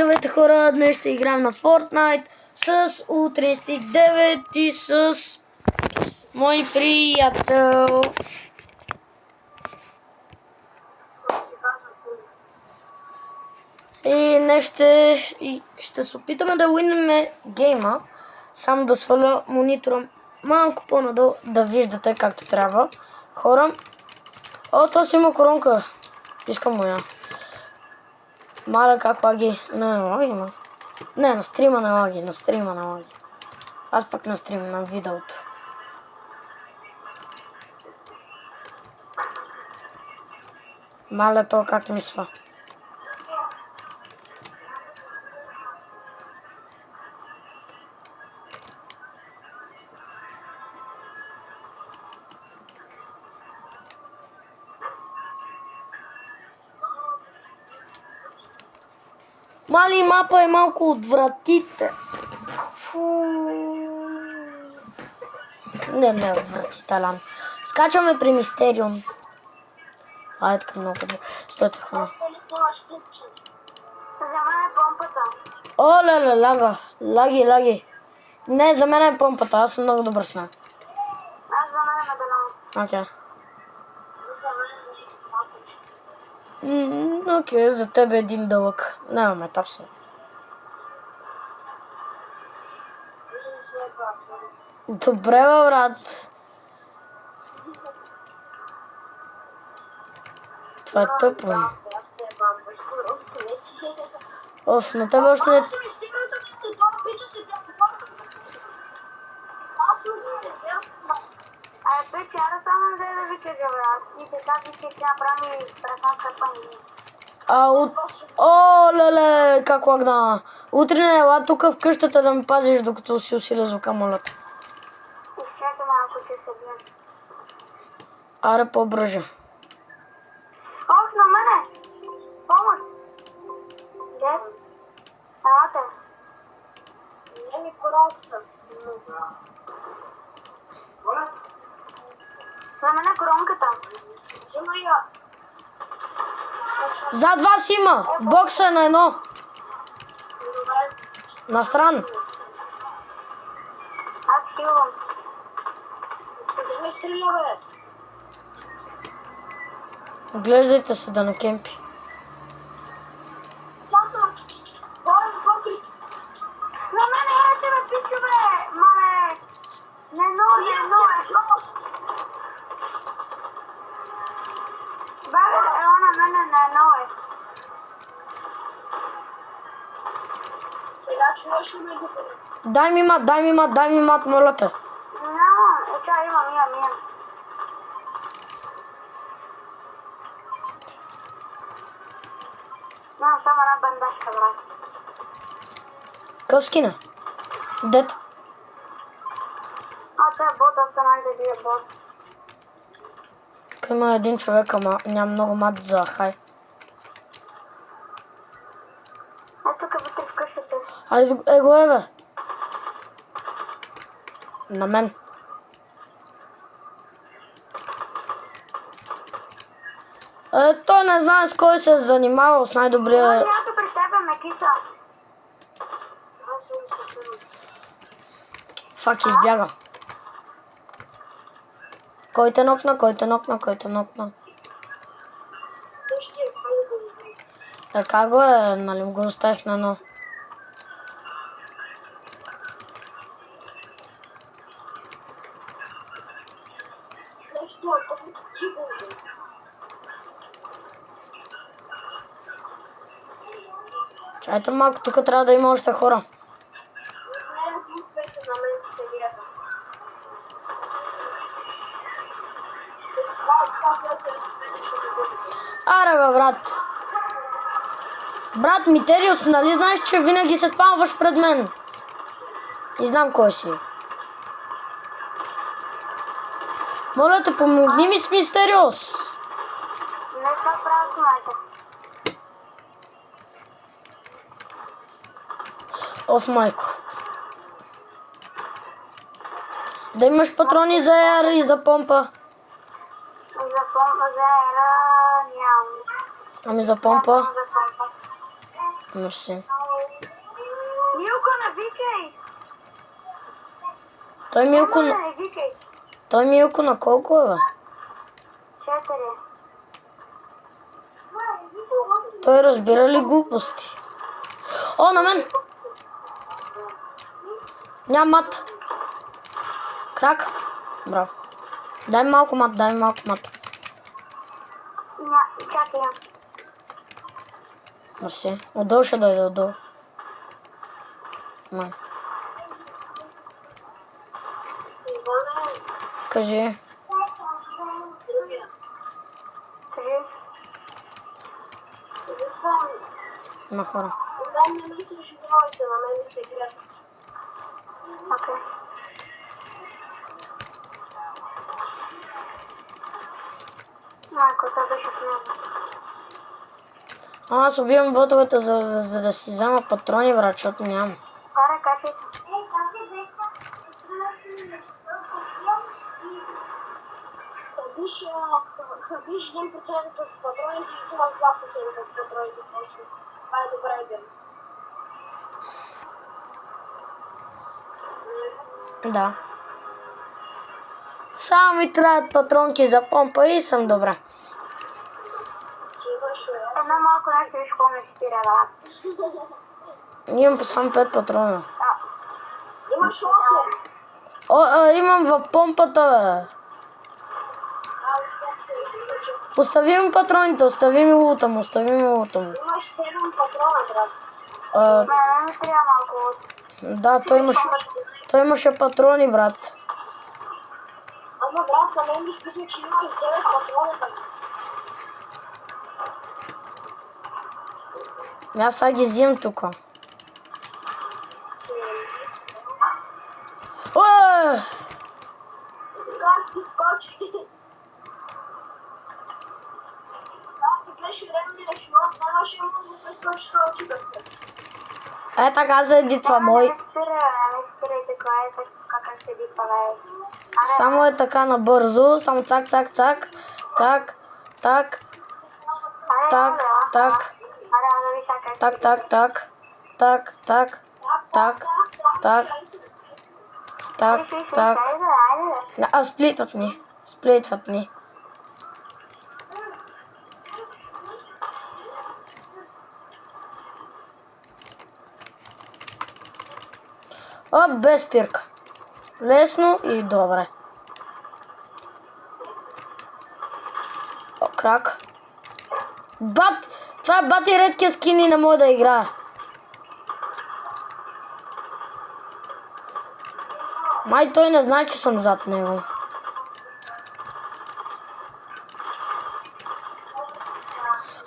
Здравейте хора, днес ще играем на Fortnite с Утринстик 9 и с мой приятел. И днес ще се опитаме да уинем гейма. Само да сваля монитора малко по-надолу, да виждате както трябва. Хора, то си има коронка. Искам моя. Маля как лаги. Не лаги има. Не, на стрима не лаги, Аз пък на стрим, на видеото. Маля то как мисля. Мали мапа е малко отвратите. Не отвратителен. Скачваме при Мистериум. Айде така много добре. Стойте хора. За мен е помпата. О, лага. Лаги. Не, за мен е помпата. Аз съм много добър с мен. Аз за мен е медалон. Окей. За мен е нещо. Окей, за тебе е един дълъг. Нямаме етап сега. Добре, бе, брат. Това е тъпо. Оф, на тебе още не... Пече, аз само да ви кажа, брат. И така си ще направи преснатка пани. О, леле, как лагна. Утре не ела тук в къщата да ме пазиш, докато си усиля звука, моля те. Изчакай малко, че се бием. Аре, по-бърже. Ох, на мене! Помощ! Де? Елате. Не ми коронката. На мене коронката. Взимай я. Зад вас има! Бокса е на едно. Настран. Аз хилвам. Къде ме стреля, бе? Глеждайте се да не кемпи. Сантос! Борен покрив! На мене ете ме пичу, бе! Мале! Не е. Бе, ела на мене не е. Сега чуваш ли ме го? Дай ми мат, моля те. Няма, чай имам. Имам само една бандажка, брат. Къв скина? Дет. Те бота са да бие бот. Тук има един човек, ама няма много мат за хай. Тук вътре в къщата. Айде го е, бе. На мен. Той не знае с кой се е занимавал с най-добрия... Някой при тебе ме киса. Фак, избяга. Кой те нокна? Същия, кой Как го е? Нали го оставих на едно? Също, тихо. Чайте малко, тук трябва да има още хора. На мен се гледа. Аре, бе, брат. Брат Митериус, нали знаеш, че винаги се спамваш пред мен? И знам кой си. Моля те, помогни ми с Мистериус. Не това правя с майка. Оф, майко. Да имаш патрони за AR и за помпа. За помпа за ера нямам. Ами за помпа? Мерси. викай! Той Милко, Не викай! той Милко на колко е, бе? 4. Той разбира ли глупости? О, на мен! Нямам мат. Крак. Браво. Дай ми малко мат, дай ми малко мат. Чакай. Мерси. Отдолу ще дойде, отдолу. Май. Кажи. Има хора. Не мислиш моите, на мен се играе. Окей. Майко, това беше много. Аз убивам ботовете, за да си взема патрони, брат, защото нямам. Аре, качай се. Хабиш 1% от патроните и взимаш 2% от патроните. Това е добра идея. Да. Само ми трябват патронки за помпа и съм добра. Едно малко нещо виж какво ме спира, да. Имам само 5 патрона. Имаш 8. О, имам в помпата, бе. Остави ми патроните, остави ми лута му, остави ми лута му. Имаш 7 патрона, брат. Не ми трябва малко от... Да, той имаше патрони, брат. Ама, брат, на мен ми списва, че имаш 9 патрона. Аз сега ги взимам тук. Уе! Как ти скочи? Как беше ремзия шмот, нямаше му да прескочи това кибърте. Е така се едитва мой. Не спирай така, е също как се едитва, бе. Само е така набързо, само цак, цак, цак, так, так, так, так, так, так, так, так, так, так, так, так, так. А, сплитват ни, сплитват ни. О, без спирка. Лесно и добре. О, крак. Бат! Това е бати редкия скин и не мога да играя. Май той не знае, че съм зад него.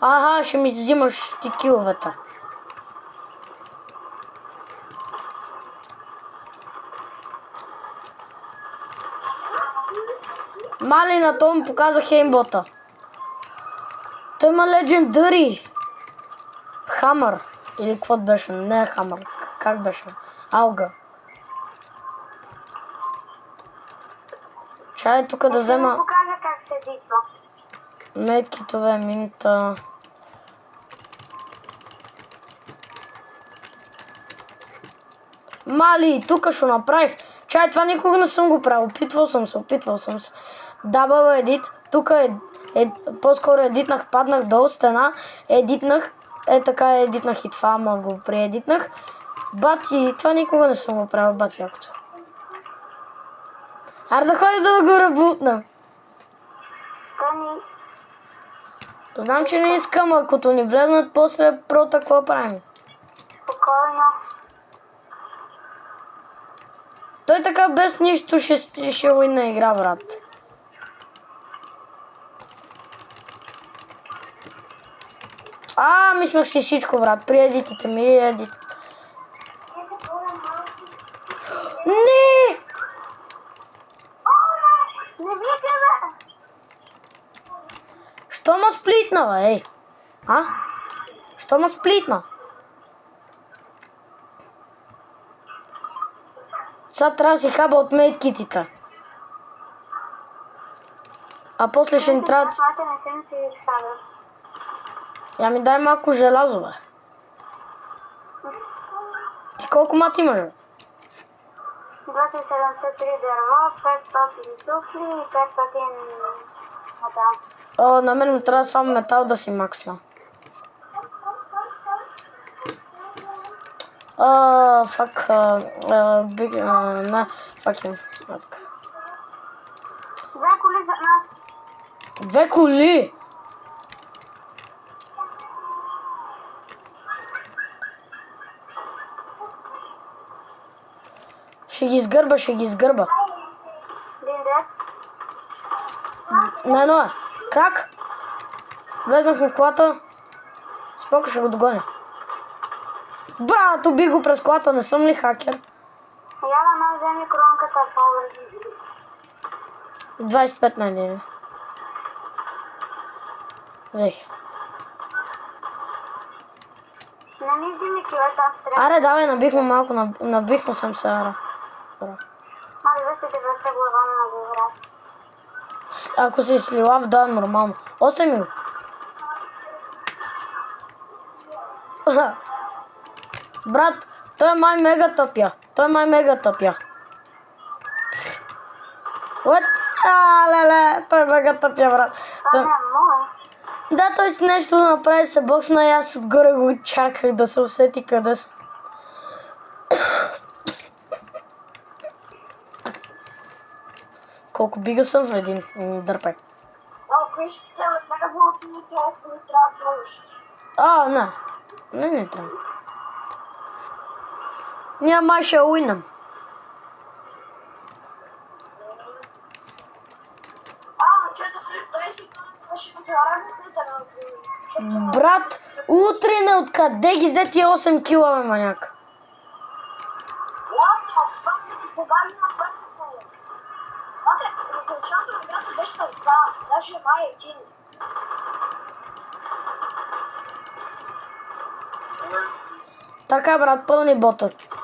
Аха, ще ми взимаш ти киловете. Мали на това му показах хеймбота. Той има легендари. Хамър. Или какво беше? Не е хамър. Как беше? Алга. Чай тук да взема... Покажа как се дитва. Медкитове, минта. Мали, тук ще направих. Чай, това никога не съм го правил. Опитвал съм се. Дабъл едит. Тук по-скоро едитнах, паднах долу стена. Едитнах. Така едитнах и това, ама го преедитнах. Бати, това никога не съм го правил, бати якото. Аре да ходим да го ребутнем. Знам, че не искам, ако ни влезнат после прота, какво правим? Спокойно. Той така без нищо ще уйна игра, брат. Мислях си всичко, брат. При едитите ми едит. Не! Не викаме! Що ма сплитна, бе, ей? Що ма сплитна? Сега трябва да си хаба от мейткитите. А после ще ни трябва... Не съм си изхабил. Я ми дай малко желязо, бе. Ти колко мат имаш, бе? 273 дърво, 500 тухли и 500 метал. О, на мен ми трябва само метал да си максна. Фак, фак е. Две коли за нас. 2 коли! Ще ги изгърба, ще ги изгърба. Динде. На едно е. Крак! Влезнахме в колата. Споко ще го догоня. Брат, убих го през колата, не съм ли хакер? Яла на вземи кронката по-бързо. 25 на един. Взех. Не ми взими кила там стрема. Аре, давай, набихме малко, набихме съм се, ара. Може да се девеса глава на добра. Ако си слилав, да, нормално. 8 мил. Брат, той е май мега тъпя. What? Леле, той е мега тъпя, брат. Това не е мое. Да, той си нещо направи, се боксна и аз отгоре го чаках да се усети къде съм. Колко бига съм? Един. Дърпай. Кришките от неговото ми толкова не трябва да вложиш. Не. Не трябва. Ние май ще уинам. Чето си машината работата на... Брат, утре откъде ги взе тия 8 кила, бе, маняк? What the fuck, да ти погани на първото. В началото на играта беше с 2, даже май е 1. Така, брат, пълни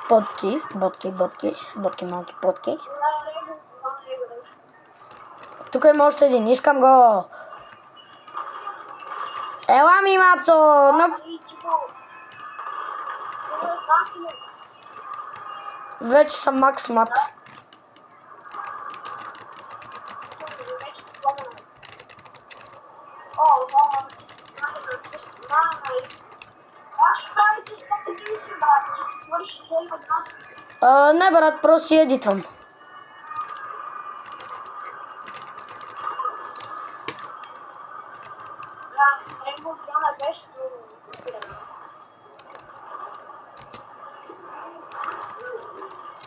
потки, малки потки. Тук има още един, искам го. Ела ми, мацо! Вече съм макс мат. Не, брат, просто си едитвам.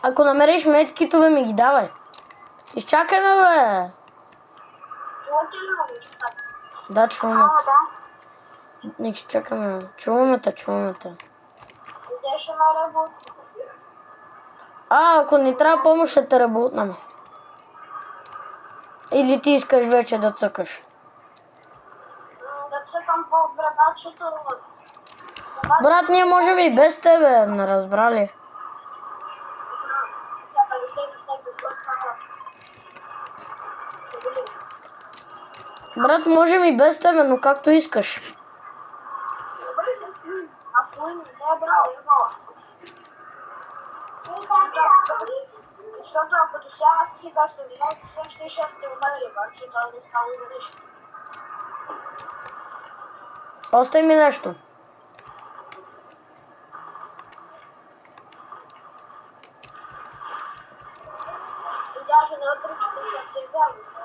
Ако намериш медкитове, ми ги давай. Изчакай ме, бе. Да, чуваме те. Не изчакаме. Чуваме те. Ако ни трябва помощ, ще те ребутнем. Или ти искаш вече да цъкаш? Да цъкам по-брабачето. Брат, ние можем и без тебе, не разбрали. Брат, можем и без тебе, но както искаш. Защото ако до сега сега се винаги, ще ще умали, че това не става за нещо. Остай ми нещо. И даже не отричате, защото се е вярно, не?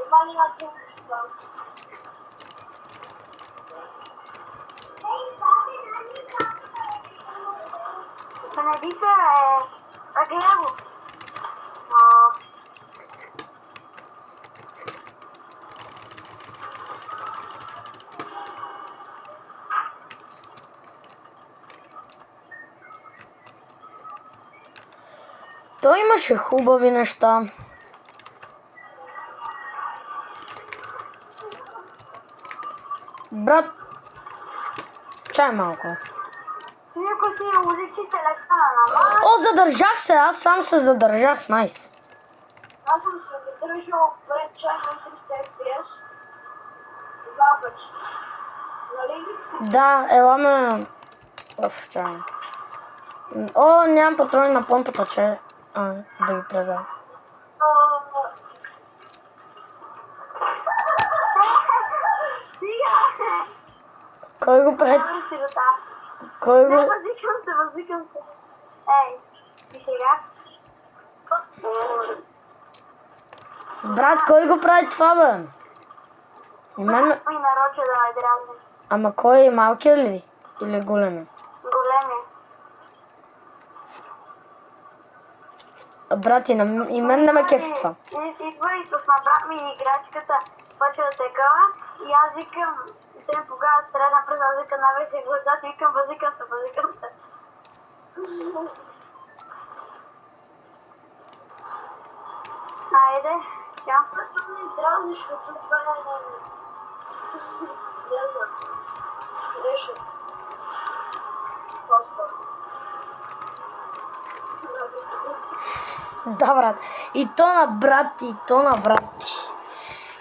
Има ли на друг стъл? Канадица е глево. Той имаше хубави неща. Брат, чай малко. Никой си уличи телефона на мама. Задържах се, аз сам се задържах, найс. Аз съм се задържал пред чай на 300 FPS. два пъти. Нали? Да, ела ме... Оф, чай. О, нямам патрони на помпата, че... да ги презам. Стига! Кой го прави? Добре си до там. Кой Не, го... възикам се. Ей, и сега? Брат, кой го прави това, бе? И мен... И нароча да ме дразни. Ама кой? Малкият ли? Или големият? Големи. Брат, и мен не ме кефи това. Идва и с на брат ми играчката почва да текава и аз викам, те ми погава средна през, аз викам навеси глазата и викам, възикам се. Айде, чао. Аз тук не дразни, защото това не знам. Среща. По-скоро. Да, брат. И то на брат, и то на брат.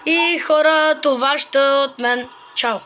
И хора, това ще е от мен. Чао.